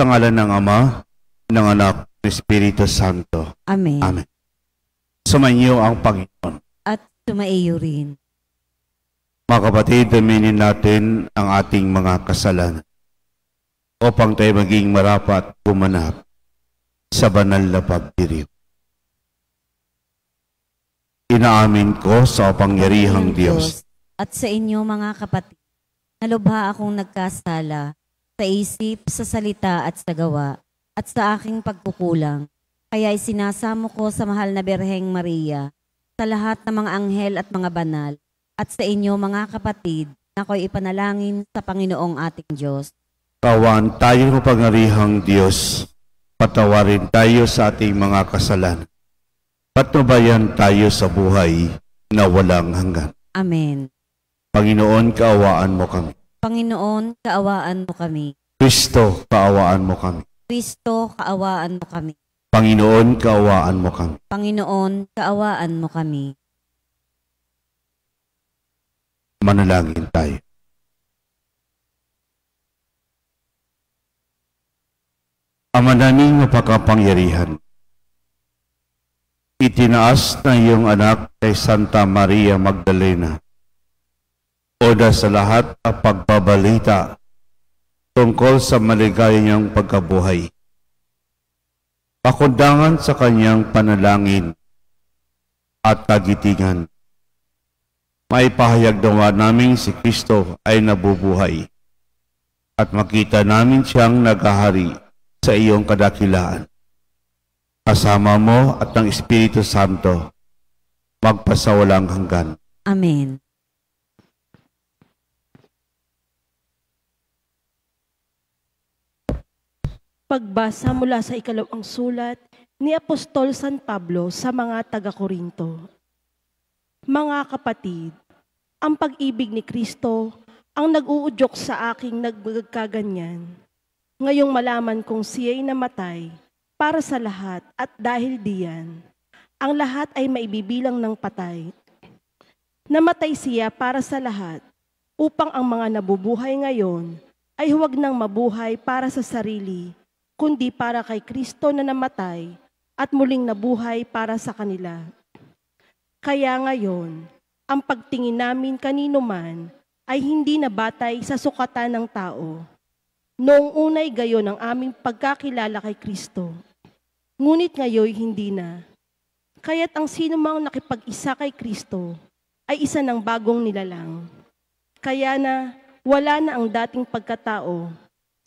Sa ngalan ng Ama, ng Anak, ng Espiritu Santo. Amen. Amen. Sumainyo ang Panginoon. At sumaiyo rin. Mga kapatid, aminin natin ang ating mga kasalanan upang tayo maging marapat gumanap sa banal na pagdiriw. Inaamin ko sa kapangyarihang Diyos at sa inyo mga kapatid, nalubha akong nagkasala sa isip, sa salita at sa gawa, at sa aking pagkukulang. Kaya isinasamo ko sa mahal na Birheng Maria, sa lahat ng mga anghel at mga banal, at sa inyo mga kapatid, na ako'y ipanalangin sa Panginoong ating Diyos. Kawan tayo ng pangyarihang Diyos, patawarin tayo sa ating mga kasalanan. Patnubayan tayo sa buhay na walang hanggan. Amen. Panginoon, kaawaan mo kami. Panginoon, kaawaan mo kami. Kristo, kaawaan mo kami. Kristo, kaawaan mo kami. Panginoon, kaawaan mo kami. Panginoon, kaawaan mo kami. Manalangin tayo. Ama naming mapakapangyarihan, itinaas na iyong anak kay Santa Maria Magdalena oda sa lahat ng pagbabalita tungkol sa maligaya niyang pagkabuhay. Pakundangan sa kanyang panalangin at kagitingan, maipahayag nawa namin si Kristo ay nabubuhay at makita namin siyang naghahari sa iyong kadakilaan. Kasama mo at ng Espiritu Santo, magpasawalang hanggan. Amen. Pagbasa mula sa ikalawang sulat ni Apostol San Pablo sa mga taga-Korinto. Mga kapatid, ang pag-ibig ni Kristo ang nag-uudyok sa aking nagkaganyan. Ngayong malaman kong siya'y namatay para sa lahat at dahil diyan, ang lahat ay maibibilang ng patay. Namatay siya para sa lahat upang ang mga nabubuhay ngayon ay huwag nang mabuhay para sa sarili, kundi para kay Kristo na namatay at muling nabuhay para sa kanila. Kaya ngayon, ang pagtingin namin kanino man ay hindi na batay sa sukatan ng tao. Noong unay gayon ang aming pagkakilala kay Kristo, ngunit ngayon hindi na. Kaya't ang sinumang nakipag-isa kay Kristo ay isa ng bagong nilalang. Kaya na wala na ang dating pagkatao,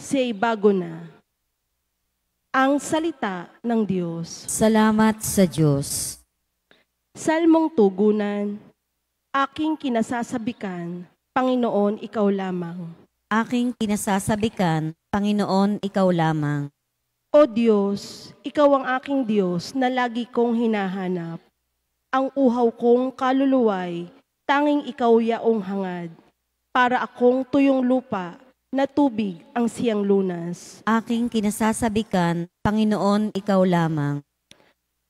siya'y bago na. Ang salita ng Diyos. Salamat sa Diyos. Salmong tugunan, aking kinasasabikan, Panginoon, ikaw lamang. Aking kinasasabikan, Panginoon, ikaw lamang. O Diyos, ikaw ang aking Diyos na lagi kong hinahanap. Ang uhaw kong kaluluway, tanging ikaw yaong hangad. Para akong tuyong lupa, na tubig ang siyang lunas. Aking kinasasabikan, Panginoon, ikaw lamang.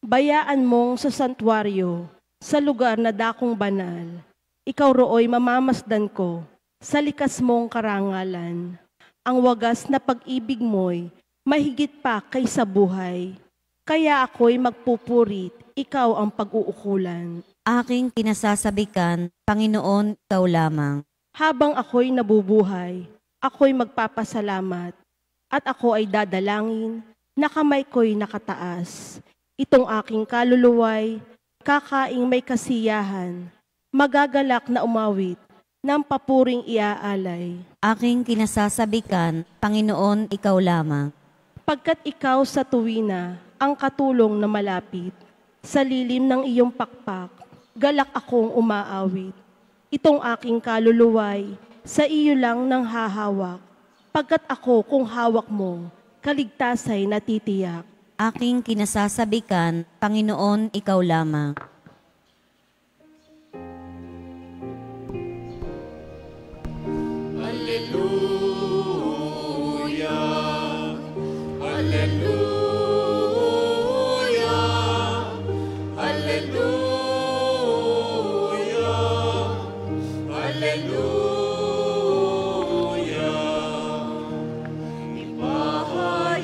Bayaan mong sa santuaryo, sa lugar na dakong banal. Ikaw rooy mamamasdan ko, sa likas mong karangalan. Ang wagas na pag-ibig mo'y mahigit pa kaysa buhay. Kaya ako'y magpupurit, ikaw ang pag-uukulan. Aking kinasasabikan, Panginoon, ikaw lamang. Habang ako'y nabubuhay, ako'y magpapasalamat at ako ay dadalangin na kamay ko'y nakataas. Itong aking kaluluway, kakaing may kasiyahan, magagalak na umawit, ng papuring iaalay. Aking kinasasabikan, Panginoon, ikaw lamang. Pagkat ikaw sa tuwina, ang katulong na malapit, sa lilim ng iyong pakpak, galak akong umaawit. Itong aking kaluluway, sa iyo lang nang hahawak, pagkat ako kung hawak mo, kaligtasay natitiyak. Aking kinasasabikan, Panginoon, ikaw lamang. Alleluia, Alleluia, Alleluia, Alleluia. Ipahayag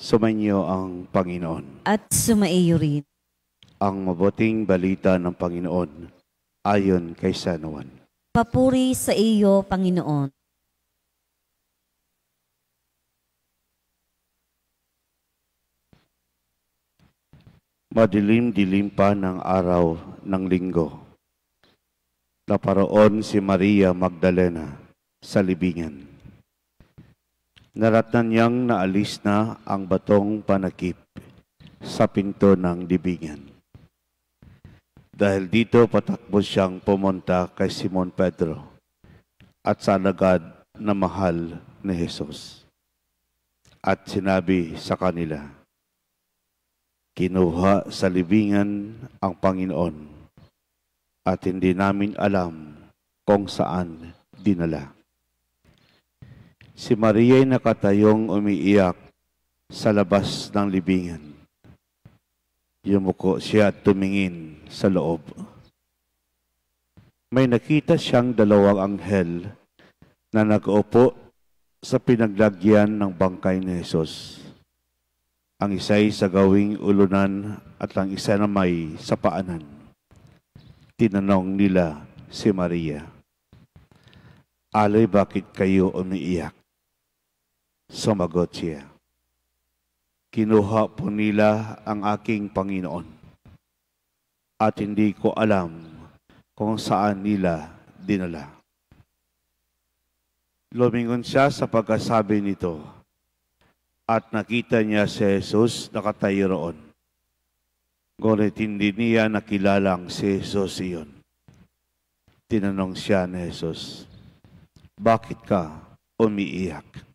Sumainyo ang Panginoon. At sumaiyo rin. Ang mabuting balita ng Panginoon ayon kay San Juan. Papuri sa iyo, Panginoon. Madilim-dilim pa ng araw ng linggo. Naparoon si Maria Magdalena sa libingan. Naratnan niyang naalis na ang batong panakip sa pinto ng libingan. Dahil dito patakbo siyang pumunta kay Simon Pedro at sa alagad na mahal ni Jesus. At sinabi sa kanila, kinuha sa libingan ang Panginoon at hindi namin alam kung saan dinala. Si Maria ay nakatayong umiiyak sa labas ng libingan. Yumuko siya at tumingin sa loob. May nakita siyang dalawang anghel na nag-upo sa pinaglagyan ng bangkay ni Jesus. Ang isa'y sa gawing ulunan at ang isa na may sa paanan. Tinanong nila si Maria, "Alay, bakit kayo umiiyak?" Sumagot siya, "Kinuha po nila ang aking Panginoon at hindi ko alam kung saan nila dinala." Lumingon siya sa pagkasabi nito at nakita niya si Jesus nakatayo roon. Ngunit hindi niya nakilalang si Jesus iyon. Tinanong siya ni Jesus, "Bakit ka umiiyak?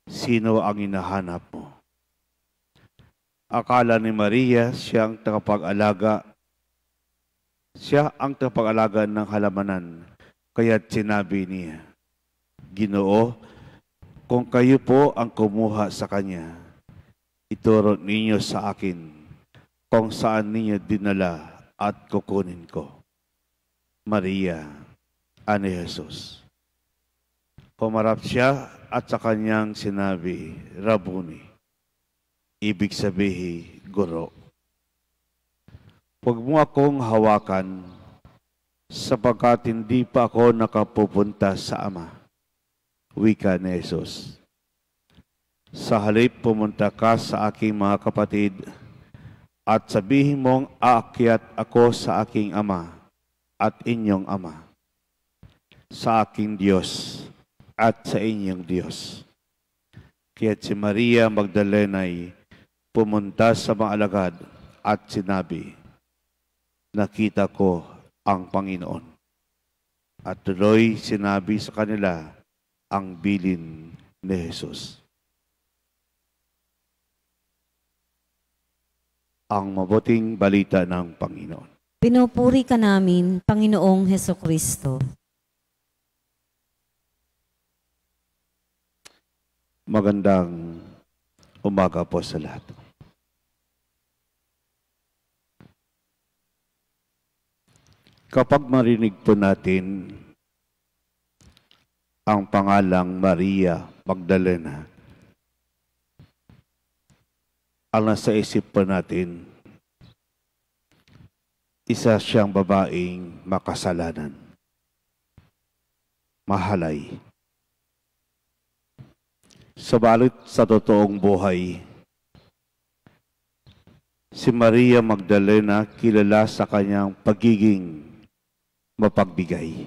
Sino ang hinahanap mo?" Akala ni Maria siya ang tagapag-alaga ng halamanan, kaya't sinabi niya, "Ginoo, kung kayo po ang kumuha sa kanya, ituro ninyo sa akin kung saan ninyo dinala at kukunin ko." Maria, ani Jesus. Pumarap siya at sa kanyang sinabi, "Rabuni," ibig sabihin, guro. "Huwag mo akong hawakan sapagkat hindi pa ako nakapupunta sa Ama," wika ni Jesus. "Sa halip pumunta ka sa aking mga kapatid at sabihin mong aakyat ako sa aking Ama at inyong Ama, sa aking Diyos at sa inyong Diyos." Kaya't si Maria Magdalena ay pumunta sa mga alagad at sinabi, "Nakita ko ang Panginoon." At tuloy sinabi sa kanila ang bilin ni Jesus. Ang mabuting balita ng Panginoon. Pinupuri ka namin, Panginoong Hesukristo. Magandang umaga po sa lahat. Kapag marinig po natin ang pangalang Maria Magdalena, ang nasa isip po natin, isa siyang babaeng makasalanan, mahalay. Subalit sa totoong buhay, si Maria Magdalena kilala sa kanyang pagiging mapagbigay.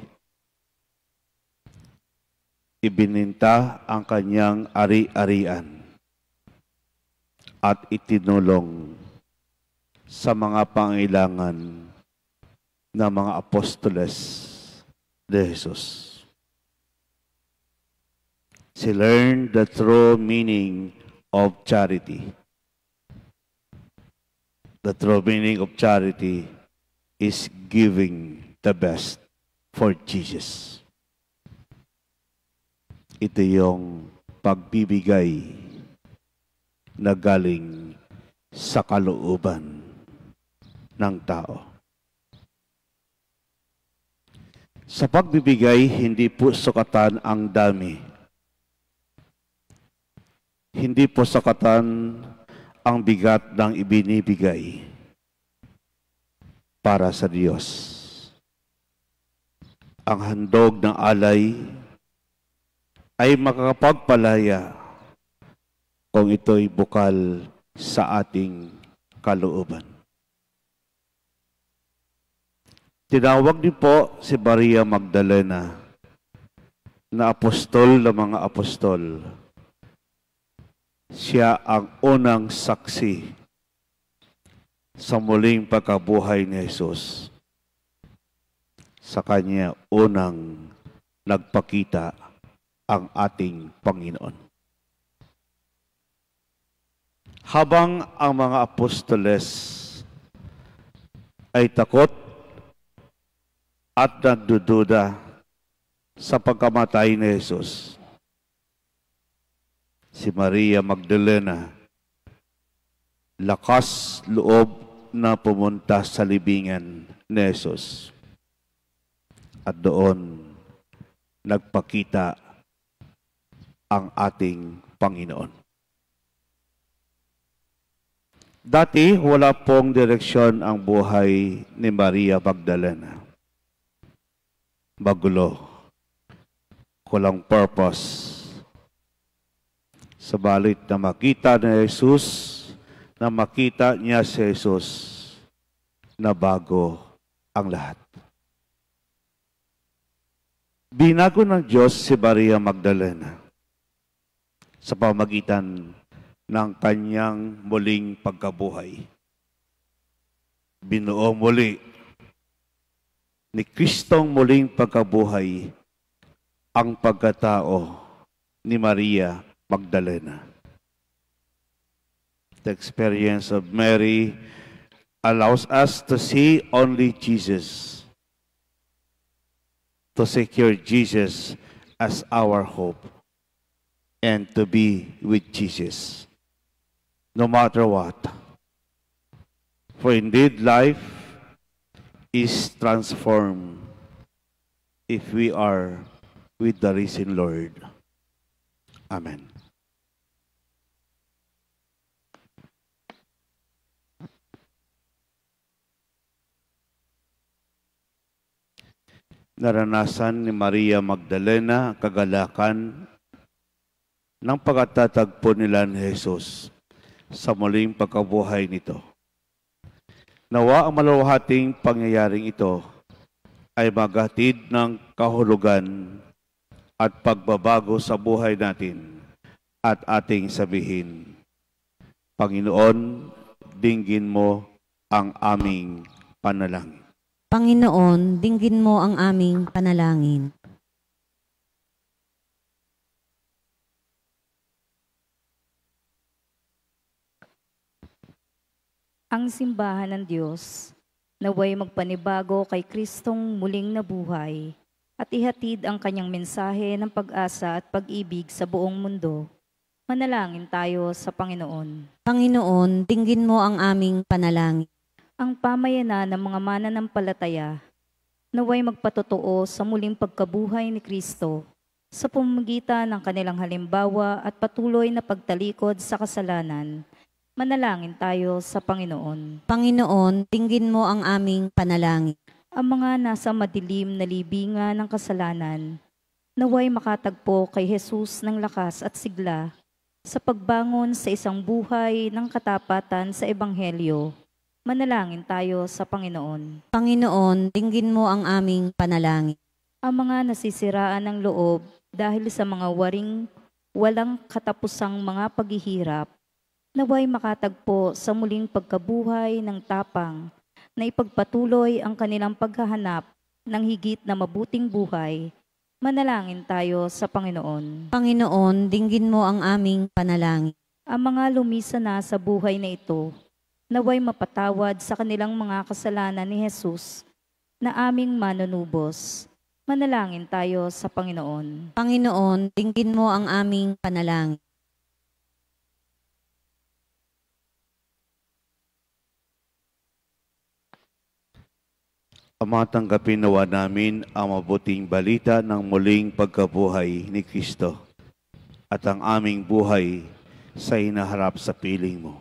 Ibininta ang kanyang ari-arian at itinulong sa mga pangailangan ng mga apostoles ni Jesus. She learned the true meaning of charity. The true meaning of charity is giving the best for Jesus. Ito yung pagbibigay na galing sa kalooban ng tao. Sa pagbibigay, hindi po sukatan ang dami. Hindi po sakatan ang bigat ng ibinibigay para sa Diyos. Ang handog ng alay ay makakapagpalaya kung ito'y bukal sa ating kalooban. Tinawag din po si Maria Magdalena na apostol ng mga apostol. Siya ang unang saksi sa muling pagkabuhay ni Jesus. Sa kanya unang nagpakita ang ating Panginoon. Habang ang mga apostoles ay takot at nagdududa sa pagkamatay ni Jesus, si Maria Magdalena lakas loob na pumunta sa libingan ni Jesus. At doon nagpakita ang ating Panginoon. Dati, wala pong direksyon ang buhay ni Maria Magdalena. Magulo. Kulang purpose. Sabalit na makita ni Jesus, na makita niya si Jesus, na bago ang lahat. Binago ng Diyos si Maria Magdalena sa pamagitan ng kanyang muling pagkabuhay. Binuo muli ni Kristong muling pagkabuhay ang pagkatao ni Maria Magdalena. The experience of Mary allows us to see only Jesus, to secure Jesus as our hope, and to be with Jesus, no matter what. For indeed, life is transformed if we are with the risen Lord. Amen. Naranasan ni Maria Magdalena kagalakan ng pagkatatagpo nila ni Jesus sa muling pagkabuhay nito. Nawa ang maluwating pangyayaring ito ay maghatid ng kahulugan at pagbabago sa buhay natin at ating sabihin, Panginoon, dinggin mo ang aming panalangin. Panginoon, dinggin mo ang aming panalangin. Ang simbahan ng Diyos, naway magpanibago kay Kristong muling nabuhay at ihatid ang kanyang mensahe ng pag-asa at pag-ibig sa buong mundo. Manalangin tayo sa Panginoon. Panginoon, dinggin mo ang aming panalangin. Ang pamayanan ng mga mananampalataya, naway magpatotoo sa muling pagkabuhay ni Kristo sa pamamagitan ng kanilang halimbawa at patuloy na pagtalikod sa kasalanan. Manalangin tayo sa Panginoon. Panginoon, dinggin mo ang aming panalangin. Ang mga nasa madilim na libingan ng kasalanan, naway makatagpo kay Jesus ng lakas at sigla sa pagbangon sa isang buhay ng katapatan sa Ebanghelyo. Manalangin tayo sa Panginoon. Panginoon, dinggin mo ang aming panalangin. Ang mga nasisiraan ng loob dahil sa mga walang katapusang mga paghihirap, naway makatagpo sa muling pagkabuhay ng tapang na ipagpatuloy ang kanilang paghahanap ng higit na mabuting buhay. Manalangin tayo sa Panginoon. Panginoon, dinggin mo ang aming panalangin. Ang mga lumisa na sa buhay na ito, naway mapatawad sa kanilang mga kasalanan ni Jesus na aming manunubos. Manalangin tayo sa Panginoon. Panginoon, dinggin mo ang aming panalangin. Ama, tanggapin nawa namin ang mabuting balita ng muling pagkabuhay ni Kristo at ang aming buhay sa hinaharap sa piling mo.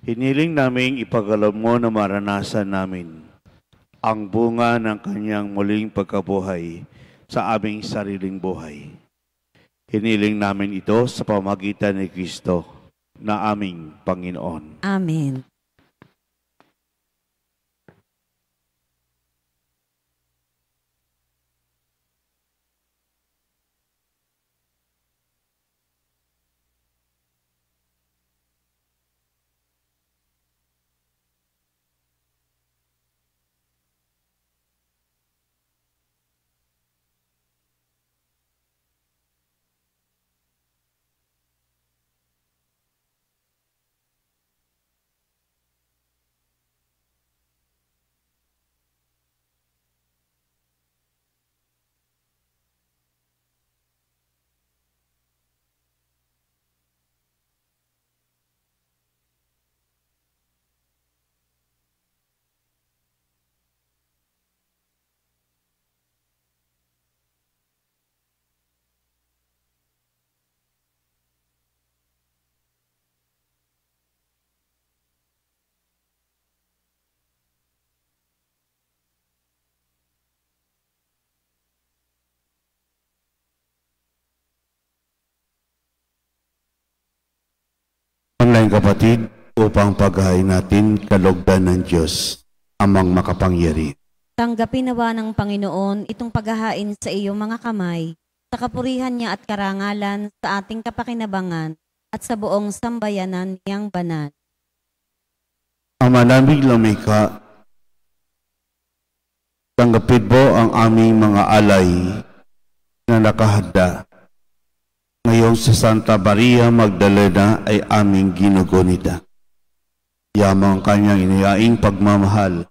Hiniling naming ipagkaloob mo na maranasan namin ang bunga ng kanyang muling pagkabuhay sa aming sariling buhay. Hiniling namin ito sa pamamagitan ni Kristo na aming Panginoon. Amen. Online kapatid, upang paghahain natin kalugdan ng Diyos, amang makapangyari. Tanggapin nawa ng Panginoon itong paghahain sa iyong mga kamay, sa kapurihan niya at karangalan sa ating kapakinabangan at sa buong sambayanan niyang banal. Ama naming lumikha, tanggapin mo ang aming mga alay na nakahanda. Ngayon sa Santa Maria Magdalena ay aming ginugunita. Yamang kanyang iniyaing pagmamahal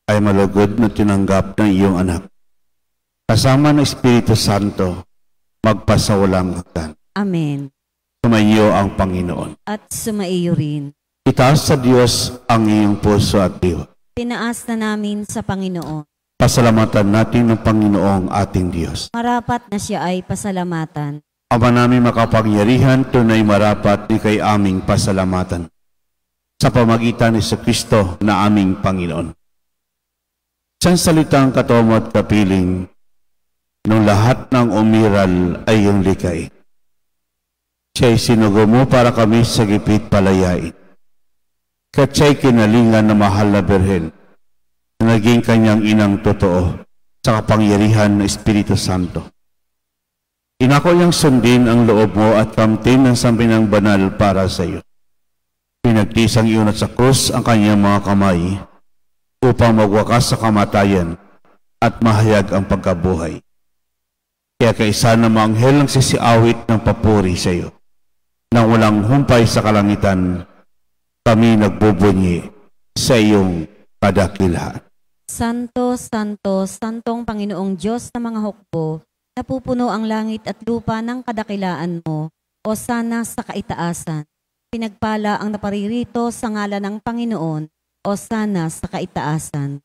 ay malugod na tinanggap ng iyong anak. Kasama ng Espiritu Santo, magpasawalang hanggan. Amen. Sumainyo ang Panginoon. At sumaiyo rin. Itaas sa Diyos ang iyong puso at diwa. Tinaas na namin sa Panginoon. Pasalamatan natin ng Panginoong ating Diyos. Marapat na siya ay pasalamatan. Ama namin makapangyarihan, tunay marapat di kay aming pasalamatan. Sa pamagitan ni Kristo na aming Panginoon. Siyang salitang katomo at kapiling, nung lahat ng umiral ay iyong likay. Siya'y sinugo mo para kami sa gipit palayain. Kat siya'y kinalingan na mahal na Birhen, na naging kanyang inang totoo sa kapangyarihan ng Espiritu Santo. Inako niyang sundin ang loob mo at kamtin ng sampinang banal para sa iyo. Pinagtisang iyon at sa krus ang kanyang mga kamay upang magwakas sa kamatayan at mahayag ang pagkabuhay. Kaya kaisa na mga anghel ang sisiawit ng papuri sa iyo. Nang walang humpay sa kalangitan, kami nagbubunyi sa iyong kadakilaan. Santo, Santo, Santong Panginoong Diyos ng mga hukbo, napupuno ang langit at lupa ng kadakilaan mo, o sana sa kaitaasan. Pinagpala ang naparirito sa ngalan ng Panginoon, o sana sa kaitaasan.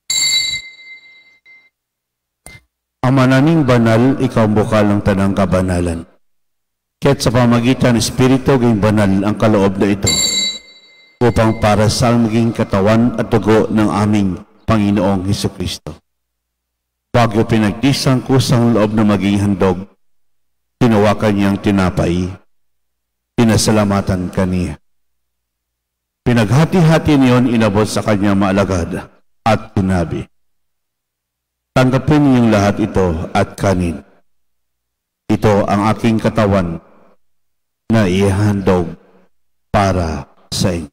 Ama naming banal, ikaw ang bukal ng tanang kabanalan. Kaya't sa pamagitan ng Espiritu, gawing banal ang kaloob na ito, upang para sa maging katawan at dugo ng aming Panginoong Hesukristo. Bago pinagtisang kusang loob na maging handog, tinawakan niyang tinapay, pinasalamatan kaniya. Pinaghati-hati niyon inabot sa kanyang maalagad at sinabi, tanggapin niyong lahat ito at kanin. Ito ang aking katawan na ihandog para sa inyo.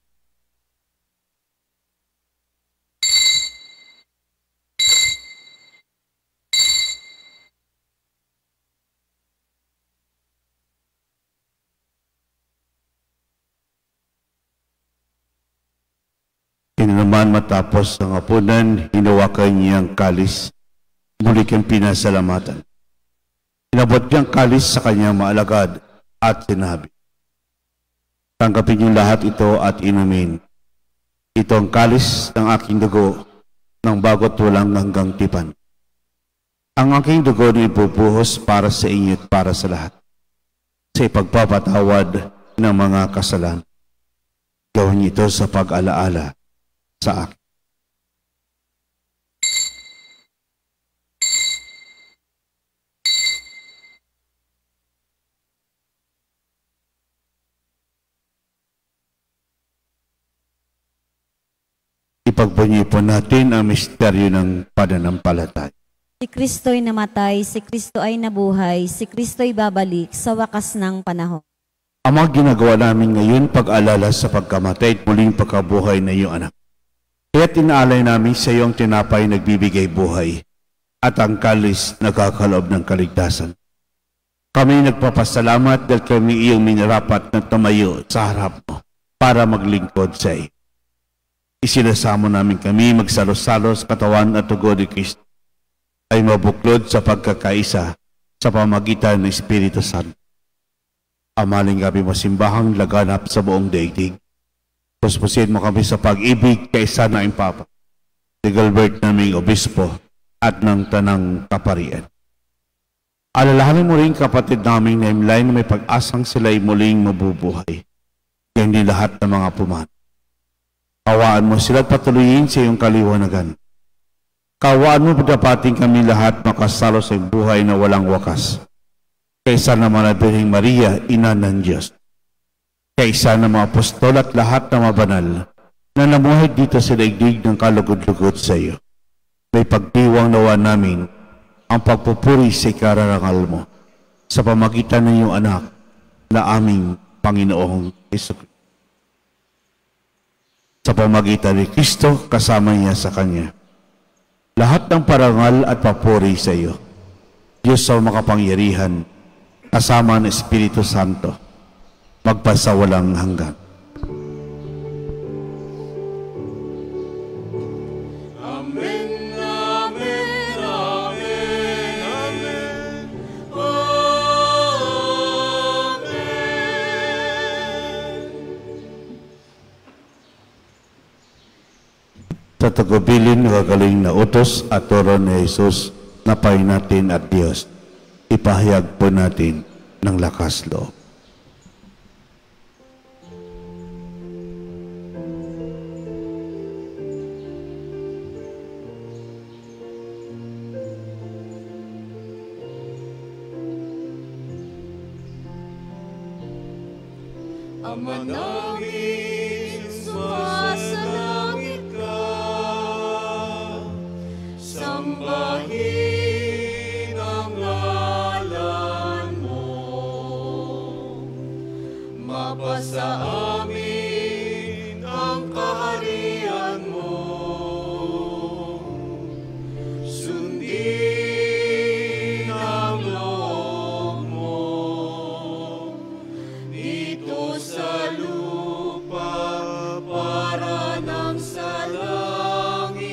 Naman matapos ang hapunan, hinawakan niyang kalis, muli kang pinasalamatan. Inabot niyang kalis sa kanyang maalagad at sinabi, tanggapin niyo lahat ito at inumin. Ito ang kalis ng aking dugo ng bago't walang hanggang tipan. Ang aking dugo na ipupuhos para sa inyo at para sa lahat, sa ipagpapatawad ng mga kasalanan. Gawin ito sa pag-alaala sa akin. Ipagpunyi po natin ang misteryo ng pananampalataya. Si Kristo'y namatay, si Kristo ay nabuhay, si Kristo'y babalik sa wakas ng panahon. Ang mga ginagawa namin ngayon pag-alala sa pagkamatay at muling pagkabuhay na iyong anak. Kaya tinaalay namin sa iyong tinapay nagbibigay buhay at ang kalis nagkakaloob ng kaligtasan. Kami nagpapasalamat dahil kami iyong minarapat na tumayo sa harap mo para maglingkod sa iyo. Isinasamo namin kami magsalo-salo sa katawan at dugo ni Kristo ay mabuklod sa pagkakaisa sa pamagitan ng Espiritu Santo. Amaling kami masimbahang laganap sa buong daigdig. Puspusin mo kami sa pag-ibig kay sana ang Papa, si Gilbert naming Obispo at ng Tanang Kaparian. Alalahanin mo rin kapatid naming na imlay na may pag-asang sila'y muling mabubuhay. Yan din lahat ng mga puman. Kawaan mo sila at patuloyin sa iyong kaliwanagan. Kawaan mo dapating kami lahat makasalo sa buhay na walang wakas. Kaysa naman na Birheng Maria, Ina ng Diyos. Kaysa na mga apostol at lahat na mabanal na namuhay dito sa daigdig ng kalugod-lugod sa iyo. May pagdiwang nawa namin ang pagpupuri sa ikararangal mo sa pamagitan ng iyong anak na aming Panginoong Jesucristo. Sa pamagitan ni Kristo, kasama niya sa Kanya. Lahat ng parangal at papuri sa iyo, Diyos sa makapangyarihan, kasama ng Espiritu Santo, magpasawalang hanggan. Amen, amen, amen, amen, amen. Sa tagubilin ng kagaling na utos at turo ni Jesus, napay natin at Diyos, ipahayag po natin ng lakas loob. Ama namin, sumasalangit ka, sambahin ang ngalan mo, mapasa amin ang kaharian mo, sundin ang loob mo, dito sa lupa para nang sa langit.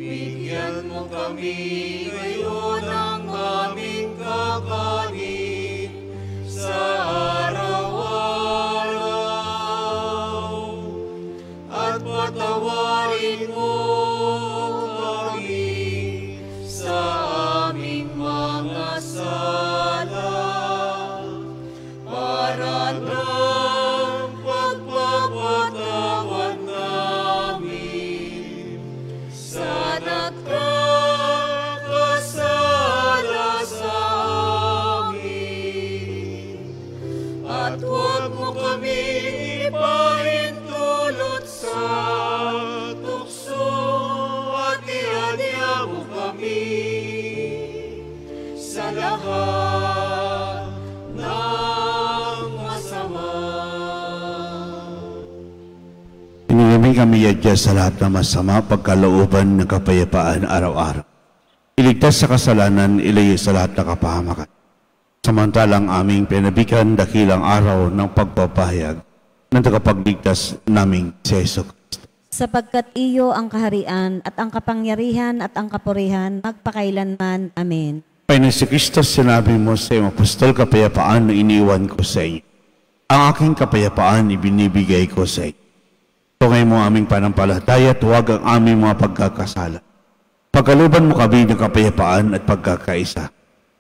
Bigyan mo kami ngayon ng aming kakanin sa araw-araw, at patawarin mo kami sa aming mga sala, para ng pagpapatawad namin sa nagkakasala sa amin. At huwag mo kami ipahintulot sa tukso, at iadya mo kami sa lahat ng masama. Pinilimi kami yadya sa lahat ng masama, pagkalooban ng kapayapaan araw-araw. Iligtas sa kasalanan, ilayo sa lahat ng kapahamakan. Samantalang aming pinabikan dakilang araw ng pagpapahayag ng tagapagligtas naming si Jesu Cristo. Sapagkat iyo ang kaharian at ang kapangyarihan at ang kapurihan magpakailanman. Amen. Panginoon si Kristo, sinabi mo sa iyong apostol, kapayapaan na iniwan ko sa iyo. Ang aking kapayapaan ibinibigay ko sa iyo. Tungay mo aming panampalataya, tuwag ang aming mga pagkakasala. Pagkalooban mo kami ng kapayapaan at pagkakaisa,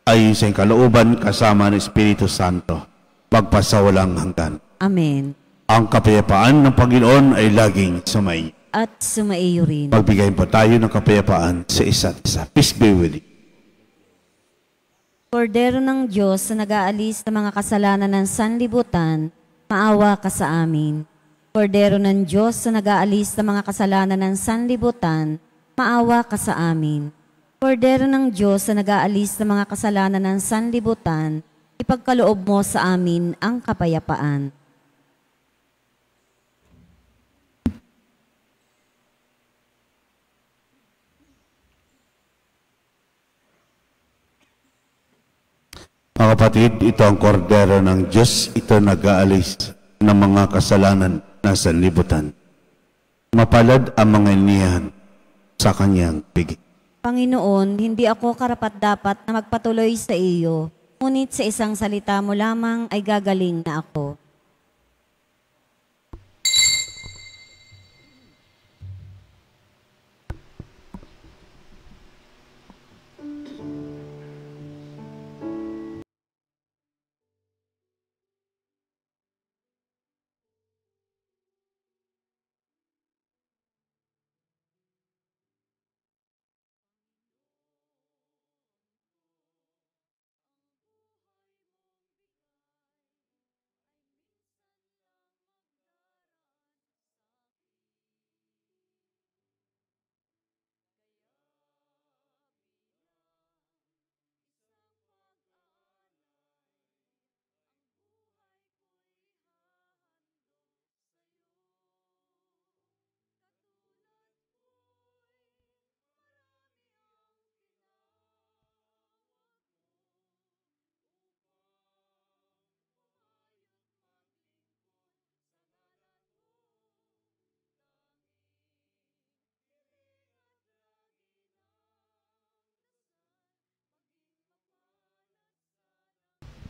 ayon sa iyong kalooban kasama ng Espiritu Santo, magpasawalang hanggan. Amen. Ang kapayapaan ng Panginoon ay laging sumainyo. At sumaiyo rin. Magbigayin po tayo ng kapayapaan sa isa't isa. Peace be with you. Kordero ng Diyos na nag-aalis ng mga kasalanan ng sanlibutan, maawa ka sa amin. Kordero ng Diyos na nag-aalis ng mga kasalanan ng sanlibutan, maawa ka sa amin. Kordero ng Diyos na nag-aalis ng mga kasalanan ng sanlibutan, ipagkaloob mo sa amin ang kapayapaan. Mga kapatid, ito ang kordero ng Diyos, ito nag-aalis ng mga kasalanan na sanlibutan. Mapalad ang mga inihan sa kanyang piging. Panginoon, hindi ako karapat-dapat na magpatuloy sa iyo, ngunit sa isang salita mo lamang ay gagaling na ako.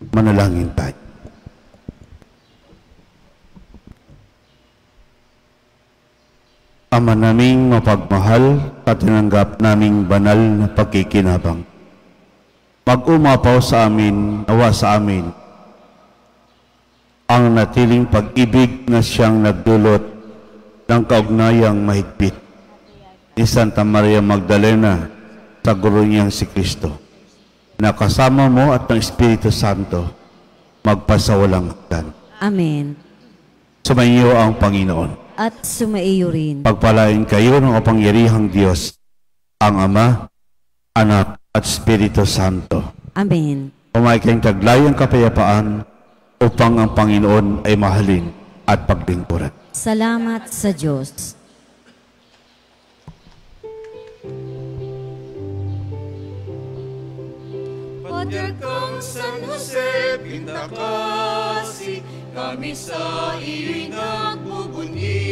Manalangin tayo. Ama naming mapagmahal at tinanggap naming banal na pagkikinabang. Mag-umapaw sa amin, nawa sa amin, ang natiling pag-ibig na siyang nagdulot ng kaugnayang mahigpit ni Santa Maria Magdalena sa guro niyang si Kristo, na kasama mo at ng Espiritu Santo magpasawalang hanggan. Amen. Sumainyo ang Panginoon. At sumaiyo rin. Pagpalain kayo ng kapangyarihang Diyos, ang Ama, Anak at Espiritu Santo. Amen. Umay kayong taglayang kapayapaan upang ang Panginoon ay mahalin at paglingkuran. Salamat sa Diyos. Pater kang San Jose, pintakasi, kami sa iyo'y nagbubunyi.